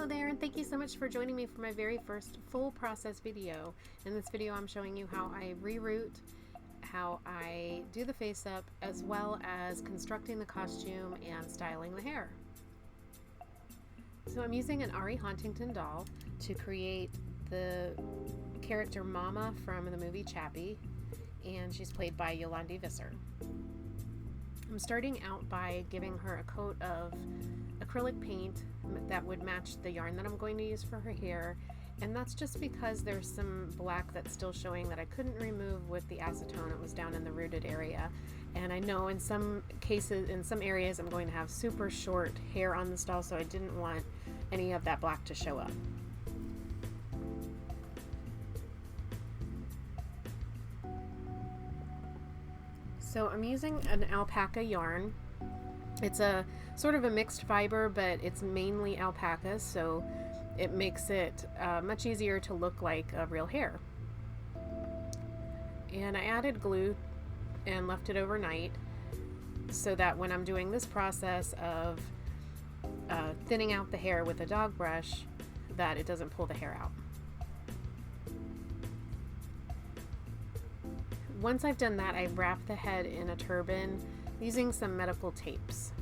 Hello there, and thank you so much for joining me for my very first full process video. In this video I'm showing you how I reroute, how I do the face up, as well as constructing the costume and styling the hair. So I'm using an Ari Huntington doll to create the character Mama from the movie Chappie, and she's played by Yolandi Visser. I'm starting out by giving her a coat of acrylic paint that would match the yarn that I'm going to use for her hair, and that's just because there's some black that's still showing that I couldn't remove with the acetone. It was down in the rooted area, and I know in some cases, in some areas, I'm going to have super short hair on this doll, so I didn't want any of that black to show up. So I'm using an alpaca yarn. It's a sort of a mixed fiber, but it's mainly alpaca, so it makes it much easier to look like a real hair. And I added glue and left it overnight so that when I'm doing this process of thinning out the hair with a dog brush, that it doesn't pull the hair out. Once I've done that, I wrap the head in a turban using some medical tapes.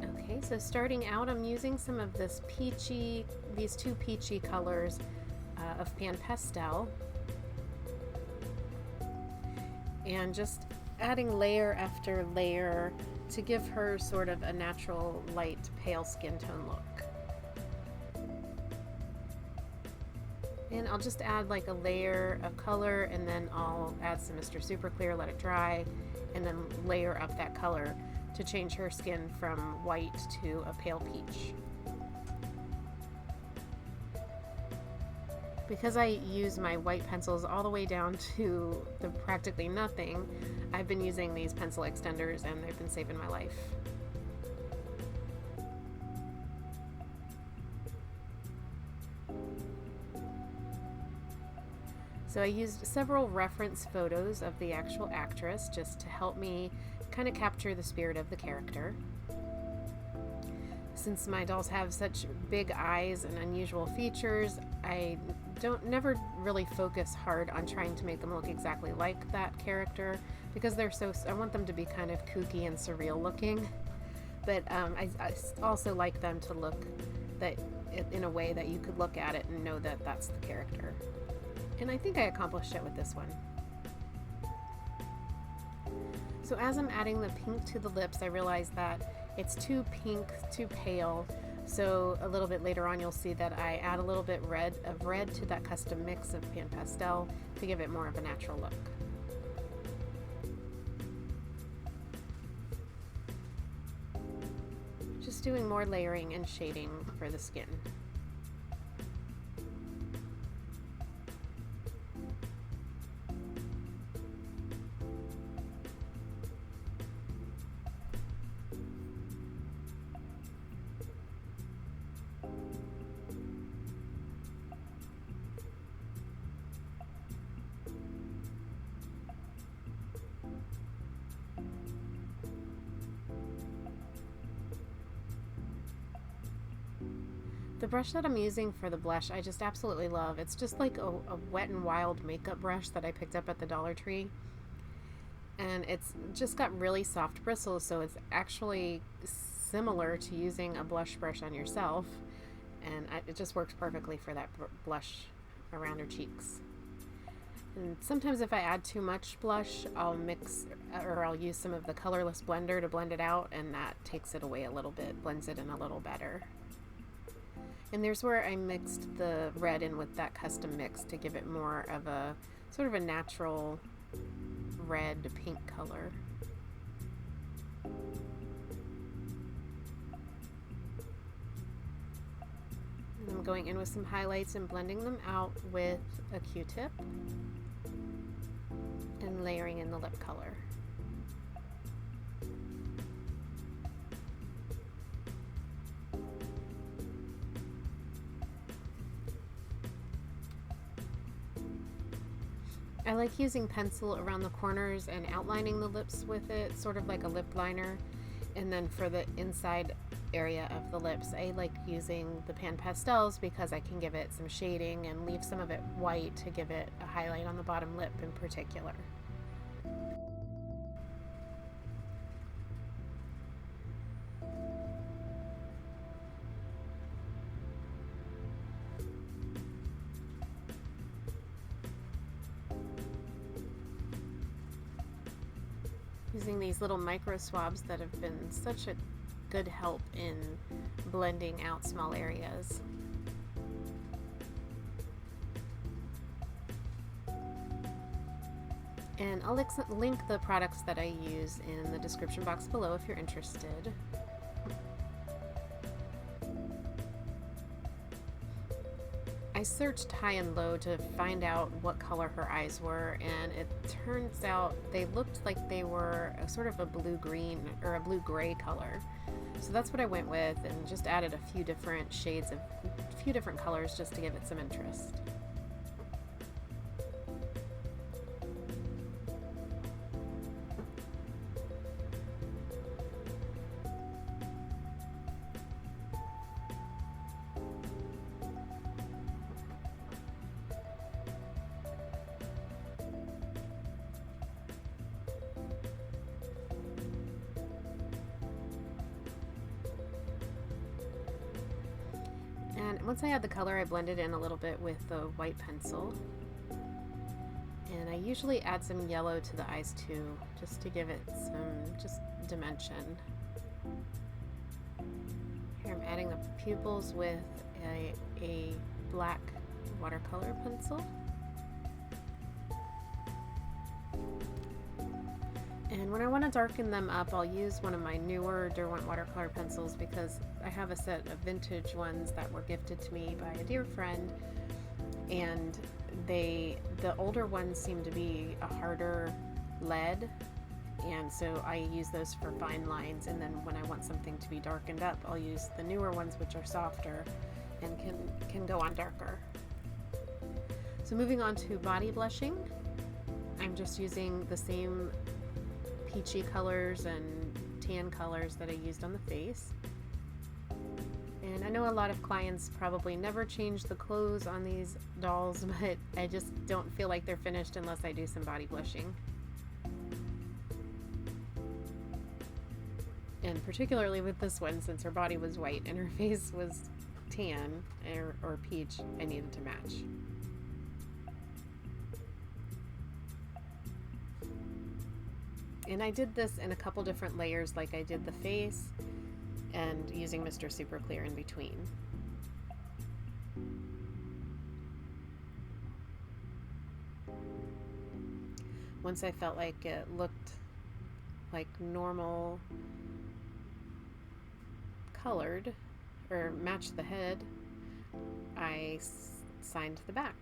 Okay, so starting out, I'm using some of these two peachy colors of Pan Pastel, and just adding layer after layer to give her sort of a natural light pale skin tone look. And I'll just add like a layer of color, and then I'll add some Mr. Super Clear, let it dry, and then layer up that color to change her skin from white to a pale peach. Because I use my white pencils all the way down to the practically nothing, I've been using these pencil extenders, and they've been saving my life. So I used several reference photos of the actual actress just to help me kind of capture the spirit of the character. Since my dolls have such big eyes and unusual features, I never really focus hard on trying to make them look exactly like that character, because I want them to be kind of kooky and surreal looking. But I also like them to look in a way that you could look at it and know that that's the character. And I think I accomplished it with this one. So as I'm adding the pink to the lips, I realized that it's too pink, too pale. So a little bit later on, you'll see that I add a little bit of red to that custom mix of Pan Pastel to give it more of a natural look. Just doing more layering and shading for the skin. The brush that I'm using for the blush, I just absolutely love. It's just like a Wet n Wild makeup brush that I picked up at the Dollar Tree. And it's just got really soft bristles, so it's actually similar to using a blush brush on yourself. And it just works perfectly for that blush around her cheeks. And sometimes if I add too much blush, I'll use some of the colorless blender to blend it out, and that takes it away a little bit, blends it in a little better. And there's where I mixed the red in with that custom mix to give it more of a sort of a natural red pink color. And I'm going in with some highlights and blending them out with a Q-tip and layering in the lip color. I like using pencil around the corners and outlining the lips with it, sort of like a lip liner. And then for the inside area of the lips, I like using the pan pastels because I can give it some shading and leave some of it white to give it a highlight on the bottom lip in particular. Using these little micro swabs that have been such a good help in blending out small areas. And I'll link the products that I use in the description box below if you're interested. I searched high and low to find out what color her eyes were, and it turns out they looked like they were a sort of a blue-green or a blue-gray color. So that's what I went with, and just added a few different shades of a few different colors just to give it some interest. And once I had the color, I blended in a little bit with the white pencil. And I usually add some yellow to the eyes too, just to give it some just dimension. Here I'm adding the pupils with a black watercolor pencil. And when I want to darken them up, I'll use one of my newer Derwent watercolor pencils because I have a set of vintage ones that were gifted to me by a dear friend, and the older ones seem to be a harder lead, and so I use those for fine lines, and then when I want something to be darkened up, I'll use the newer ones which are softer and can go on darker. So moving on to body blushing, I'm just using the same peachy colors and tan colors that I used on the face. And I know a lot of clients probably never change the clothes on these dolls, but I just don't feel like they're finished unless I do some body blushing. And particularly with this one, since her body was white and her face was tan or peach, I needed to match. And I did this in a couple different layers, like I did the face and using Mr. Super Clear in between. Once I felt like it looked like normal colored or matched the head, I signed the back.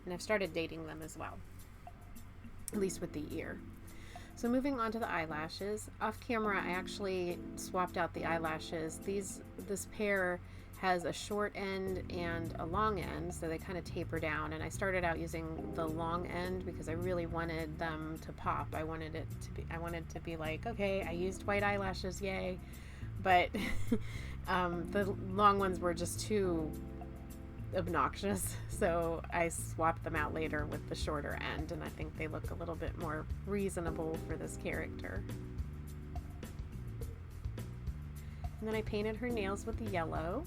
And I've started dating them as well, at least with the ear. So moving on to the eyelashes. Off camera, I actually swapped out the eyelashes. This pair has a short end and a long end, so they kind of taper down. And I started out using the long end because I really wanted them to pop. I wanted to be like, okay, I used white eyelashes, yay. But the long ones were just too obnoxious, so I swapped them out later with the shorter end, and I think they look a little bit more reasonable for this character. And then I painted her nails with yellow,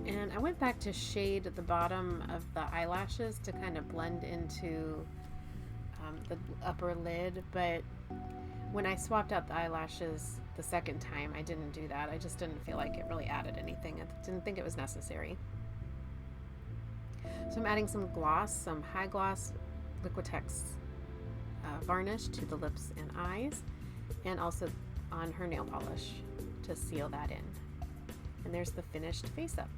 and I went back to shade the bottom of the eyelashes to kind of blend into the upper lid, but when I swapped out the eyelashes the second time, I didn't do that. I just didn't feel like it really added anything. I didn't think it was necessary. So I'm adding some gloss, some high gloss Liquitex varnish to the lips and eyes, and also on her nail polish to seal that in. And there's the finished face up.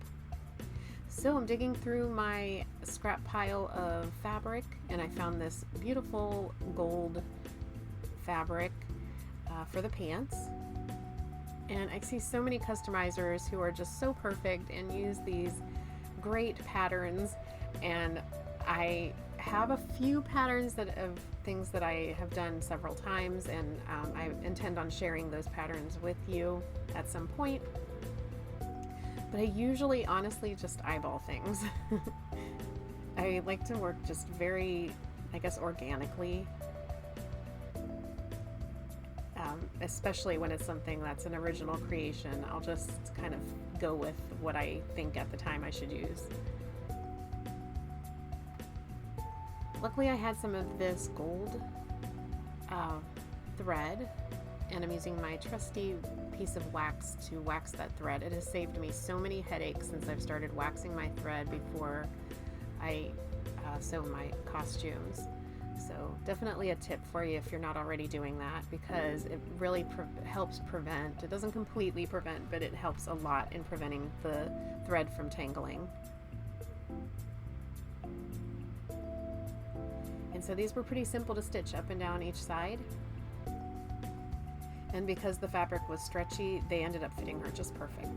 So I'm digging through my scrap pile of fabric, and I found this beautiful gold fabric. for the pants. And I see so many customizers who are just so perfect and use these great patterns, and I have a few patterns of things that I have done several times, and I intend on sharing those patterns with you at some point. But I usually honestly just eyeball things. I like to work just very, I guess, organically. Especially when it's something that's an original creation, I'll just kind of go with what I think at the time I should use. Luckily I had some of this gold thread, and I'm using my trusty piece of wax to wax that thread. It has saved me so many headaches since I've started waxing my thread before I sew my costumes. So definitely a tip for you if you're not already doing that, because it really helps prevent, it doesn't completely prevent, but it helps a lot in preventing the thread from tangling. And so these were pretty simple to stitch up and down each side. And because the fabric was stretchy, they ended up fitting her just perfect.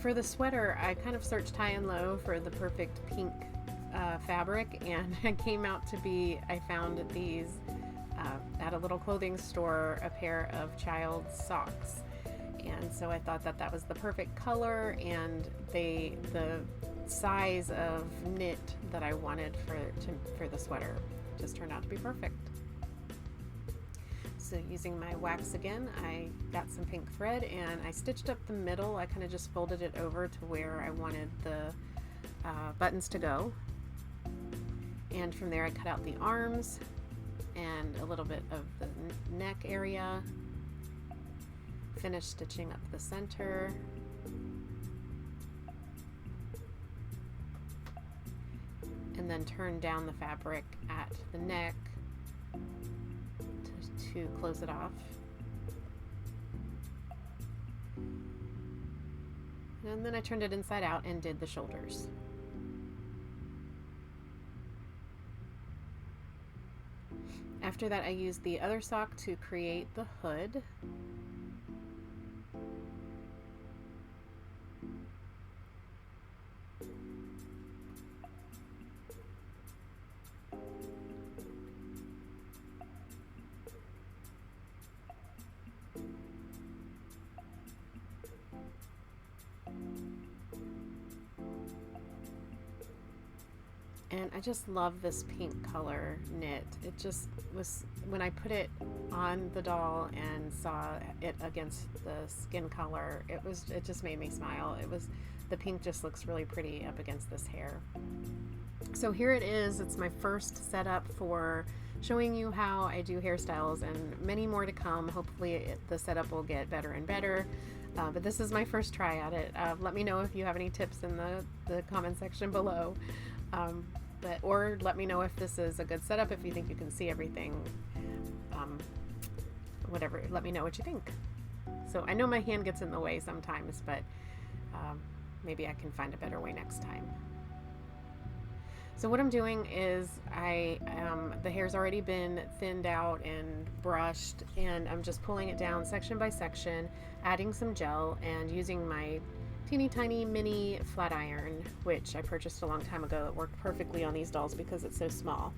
For the sweater, I kind of searched high and low for the perfect pink fabric, and it came out to be, I found these at a little clothing store, a pair of child's socks. And so I thought that that was the perfect color, and the size of knit that I wanted for the sweater just turned out to be perfect. So using my wax again, I got some pink thread and I stitched up the middle. I kind of just folded it over to where I wanted the buttons to go. And from there I cut out the arms and a little bit of the neck area. Finished stitching up the center. And then turned down the fabric at the neck to close it off. And then I turned it inside out and did the shoulders. After that, I used the other sock to create the hood. And I just love this pink color knit. It just was, when I put it on the doll and saw it against the skin color, it just made me smile. The pink just looks really pretty up against this hair. So here it is. It's my first setup for showing you how I do hairstyles, and many more to come. Hopefully the setup will get better and better. But this is my first try at it. Let me know if you have any tips in the comment section below. Or let me know if this is a good setup, if you think you can see everything. Whatever, let me know what you think. So I know my hand gets in the way sometimes, but maybe I can find a better way next time. So what I'm doing is the hair's already been thinned out and brushed, and I'm just pulling it down section by section, adding some gel, and using my teeny tiny mini flat iron, which I purchased a long time ago. It worked perfectly on these dolls because it's so small.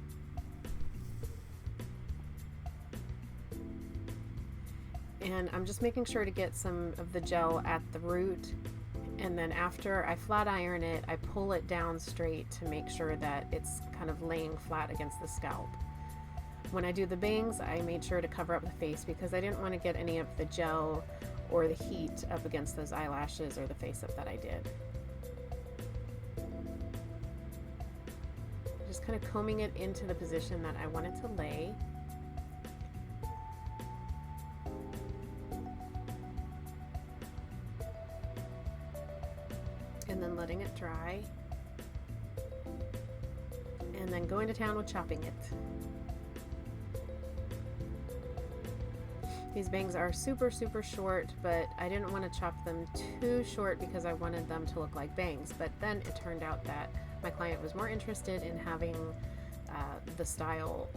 And I'm just making sure to get some of the gel at the root, and then after I flat iron it, I pull it down straight to make sure that it's kind of laying flat against the scalp. When I do the bangs, I made sure to cover up the face because I didn't want to get any of the gel or the heat up against those eyelashes or the face up that I did. Just kind of combing it into the position that I want it to lay. And then letting it dry. And then going to town with chopping it. These bangs are super, super short, but I didn't want to chop them too short because I wanted them to look like bangs. But then it turned out that my client was more interested in having the style,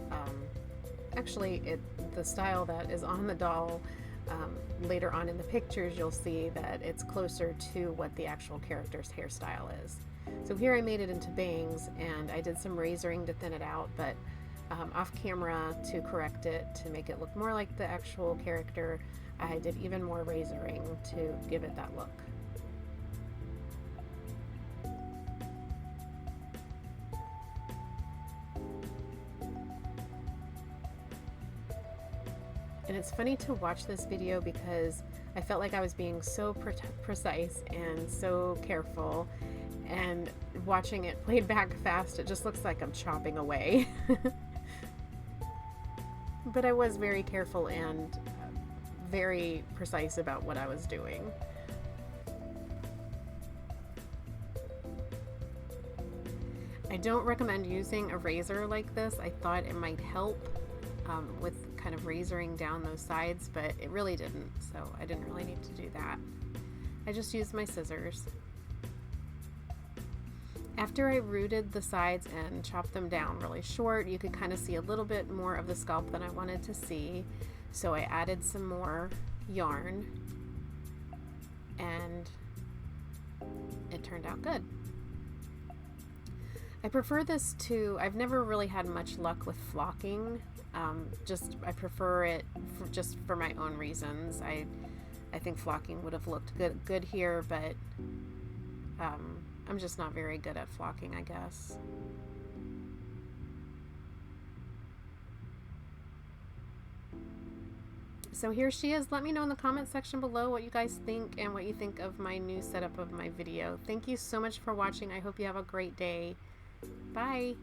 the style that is on the doll. Later on in the pictures, you'll see that it's closer to what the actual character's hairstyle is. So here I made it into bangs, and I did some razoring to thin it out, but off camera, to correct it, to make it look more like the actual character, I did even more razoring to give it that look. And it's funny to watch this video because I felt like I was being so precise and so careful, and watching it played back fast, it just looks like I'm chopping away. But I was very careful and very precise about what I was doing. I don't recommend using a razor like this. I thought it might help with kind of razoring down those sides, but it really didn't, so I didn't really need to do that. I just used my scissors. After I rooted the sides and chopped them down really short, you could kind of see a little bit more of the scalp than I wanted to see, so I added some more yarn, and it turned out good. I prefer this to, I've never really had much luck with flocking. I prefer it just for my own reasons. I think flocking would have looked good here, but I'm just not very good at flocking, I guess. So here she is. Let me know in the comment section below what you guys think and what you think of my new setup of my video. Thank you so much for watching. I hope you have a great day. Bye.